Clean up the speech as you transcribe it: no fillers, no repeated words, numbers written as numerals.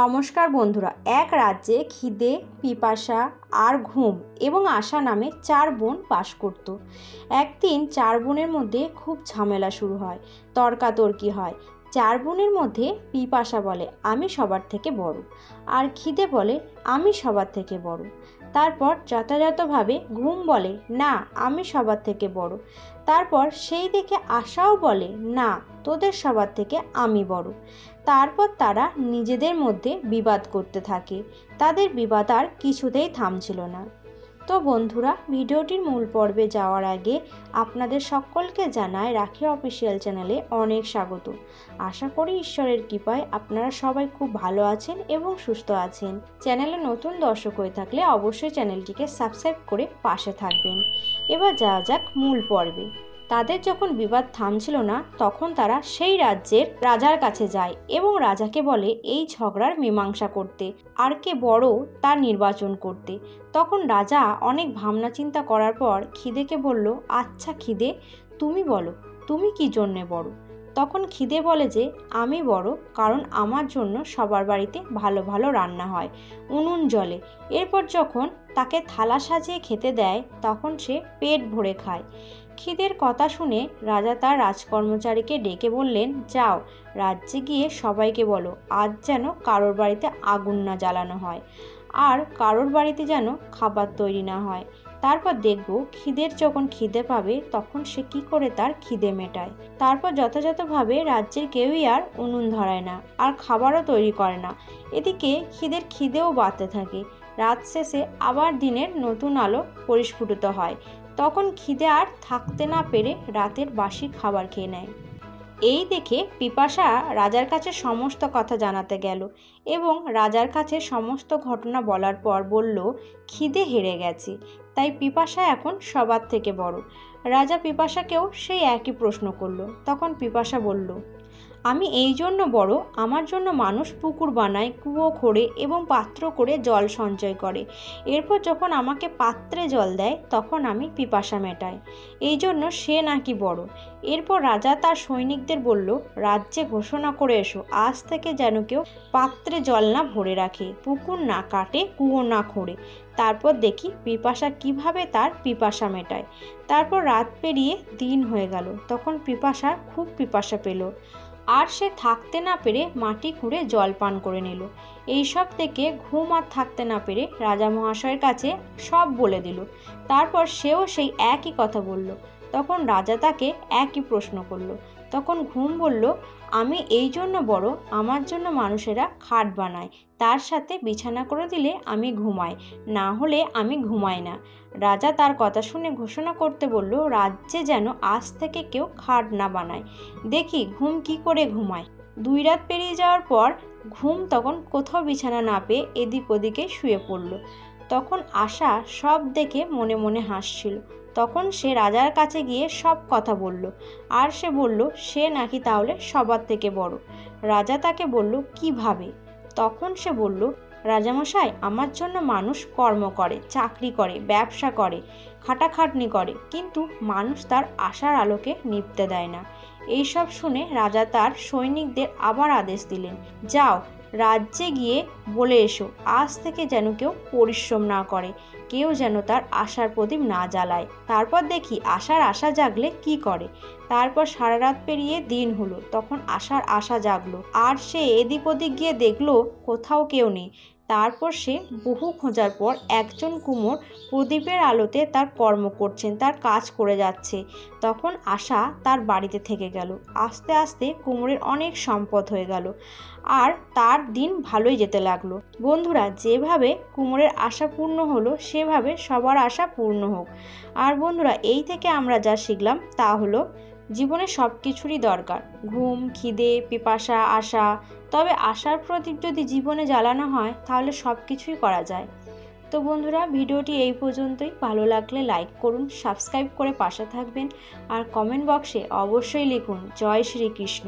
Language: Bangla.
নমস্কার বন্ধুরা। এক রাজ্যে খিদে, পিপাসা আর ঘুম এবং আশা নামে 4 বোন বাস করত। একদিন 4 বোনের মধ্যে খুব ঝামেলা শুরু হয়, তর্কাতর্কি হয়। 4 বোনের মধ্যে পিপাসা বলে আমি সবার থেকে বড়, আর খিদে বলে আমি সবার থেকে বড়। তারপর যথাযথভাবে ঘুম বলে না আমি সবার থেকে বড়। তারপর সেই দেখে আশাও বলে না তোদের সবার থেকে আমি বড়। তারপর তারা নিজেদের মধ্যে বিবাদ করতে থাকে। তাদের বিবাদ আর কিছুতেই থামছিল না। তো বন্ধুরা, ভিডিওটির মূল পর্বে যাওয়ার আগে আপনাদের সকলকে জানায় রাখি অফিসিয়াল চ্যানেলে অনেক স্বাগত। আশা করি ঈশ্বরের কৃপায় আপনারা সবাই খুব ভালো আছেন এবং সুস্থ আছেন। চ্যানেলে নতুন দর্শক হয়ে থাকলে অবশ্যই চ্যানেলটিকে সাবস্ক্রাইব করে পাশে থাকবেন। এবার যাওয়া যাক মূল পর্বে। তাদের যখন বিবাদ থামছিল না, তখন তারা সেই রাজ্যের রাজার কাছে যায় এবং রাজাকে বলে এই ঝগড়ার মীমাংসা করতে আর কে বড় তার নির্বাচন করতে। তখন রাজা অনেক ভাবনা চিন্তা করার পর খিদেকে বলল, আচ্ছা খিদে, তুমি বলো তুমি কি জন্যে বড়? তখন খিদে বলে যে আমি বড় কারণ আমার জন্য সবার বাড়িতে ভালো ভালো রান্না হয়, উনুন জ্বলে। এরপর যখন তাকে থালা সাজিয়ে খেতে দেয় তখন সে পেট ভরে খায়। খিদের কথা শুনে রাজা তার রাজকর্মচারীকে ডেকে বললেন, যাও রাজ্যে গিয়ে সবাইকে বলো আজ যেন কারোর বাড়িতে আগুন না জ্বালানো হয় আর কারোর বাড়িতে যেন খাবার তৈরি না হয়। তারপর দেখব খিদের যখন খিদে পাবে তখন সে কি করে তার খিদে মেটায়। তারপর যথাযথভাবে রাজ্যের কেউই আর উনুন ধরায় না আর খাবারও তৈরি করে না। এদিকে খিদেও বাড়তে থাকে। রাত শেষে আবার দিনের নতুন আলো পরিস্ফুটিত হয়। তখন খিদে আর থাকতে না পেরে রাতের বাসি খাবার খেয়ে নেয়। এই দেখে পিপাসা রাজার কাছে সমস্ত কথা জানাতে গেল এবং রাজার কাছে সমস্ত ঘটনা বলার পর বলল, খিদে হেরে গেছে, তাই পিপাসা এখন সবার থেকে বড়। রাজা পিপাসাকেও সেই একই প্রশ্ন করল। তখন পিপাসা বলল, আমি এই জন্য বড়, আমার জন্য মানুষ পুকুর বানায়, কুয়ো খোঁড়ে এবং পাত্র করে জল সঞ্চয় করে। এরপর যখন আমাকে পাত্রে জল দেয় তখন আমি পিপাসা মেটাই, এই জন্য সে নাকি বড়। এরপর রাজা তার সৈনিকদের বলল, রাজ্যে ঘোষণা করে এসো আজ থেকে যেন কেউ পাত্রে জল না ভরে রাখে, পুকুর না কাটে, কুয়ো না খোঁড়ে। তারপর দেখি পিপাসা কিভাবে তার পিপাসা মেটায়। তারপর রাত পেরিয়ে দিন হয়ে গেল। তখন পিপাসার খুব পিপাসা পেল আর সে থাকতে না পেরে মাটি খুঁড়ে জল পান করে নিল। এইসব থেকে ঘুম আর থাকতে না পেরে রাজা মহাশয়ের কাছে সব বলে দিল। তারপর সেও সেই একই কথা বলল। তখন রাজা তাকে একই প্রশ্ন করল। তখন ঘুম বলল, আমি এই জন্য বড়, আমার জন্য মানুষেরা খাট বানায়, তার সাথে বিছানা করে দিলে আমি ঘুমাই, না হলে আমি ঘুমাই না। রাজা তার কথা শুনে ঘোষণা করতে বলল, রাজ্যে যেন আজ থেকে কেউ খাট না বানায়। দেখি ঘুম কি করে ঘুমায়। 2 রাত পেরিয়ে যাওয়ার পর ঘুম তখন কোথাও বিছানা না পেয়ে এদিক ওদিকে শুয়ে পড়ল। তখন আশা সব দেখে মনে মনে হাসছিল। তখন সে রাজার কাছে গিয়ে সব কথা বলল আর সে বলল সে নাকি তাহলে সবার থেকে বড়। রাজা তাকে বলল, কিভাবে? তখন সে বলল, রাজামশাই, আমার জন্য মানুষ কর্ম করে, চাকরি করে, ব্যবসা করে, খাটাখাটনি করে, কিন্তু মানুষ তার আশার আলোকে নিভতে দেয় না। এইসব শুনে রাজা তার সৈনিকদের আবার আদেশ দিলেন, যাও রাজ্যে গিয়ে বলে এসো আজ থেকে যেন কেউ পরিশ্রম না করে, কেউ যেন তার আশার প্রদীপ না জ্বালায়। তারপর দেখি আশার আশা জাগলে কি করে। তারপর সারা রাত পেরিয়ে দিন হলো। তখন আশার আশা জাগলো আর সে এদিক ওদিক গিয়ে দেখলো কোথাও কেউ নেই। তারপর সে বহু খোঁজার পর একজন কুমোর প্রদীপের আলোতে তার কর্ম করছেন, তার কাজ করে যাচ্ছে। তখন আশা তার বাড়িতে থেকে গেল। আস্তে আস্তে কুমোরের অনেক সম্পদ হয়ে গেল আর তার দিন ভালোই যেতে লাগলো। বন্ধুরা, যেভাবে কুমোরের আশা পূর্ণ হলো সেভাবে সবার আশা পূর্ণ হোক। আর বন্ধুরা, এই থেকে আমরা যা শিখলাম তা হলো জীবনে সব কিছুরই দরকার, ঘুম, খিদে, পিপাসা, আশা। তবে আশার প্রদীপ যদি জীবনে জ্বালানো হয় তাহলে সব কিছুই করা যায়। তো বন্ধুরা, ভিডিওটি এই পর্যন্তই। ভালো লাগলে লাইক করুন, সাবস্ক্রাইব করে পাশে থাকবেন আর কমেন্ট বক্সে অবশ্যই লিখুন জয় শ্রীকৃষ্ণ।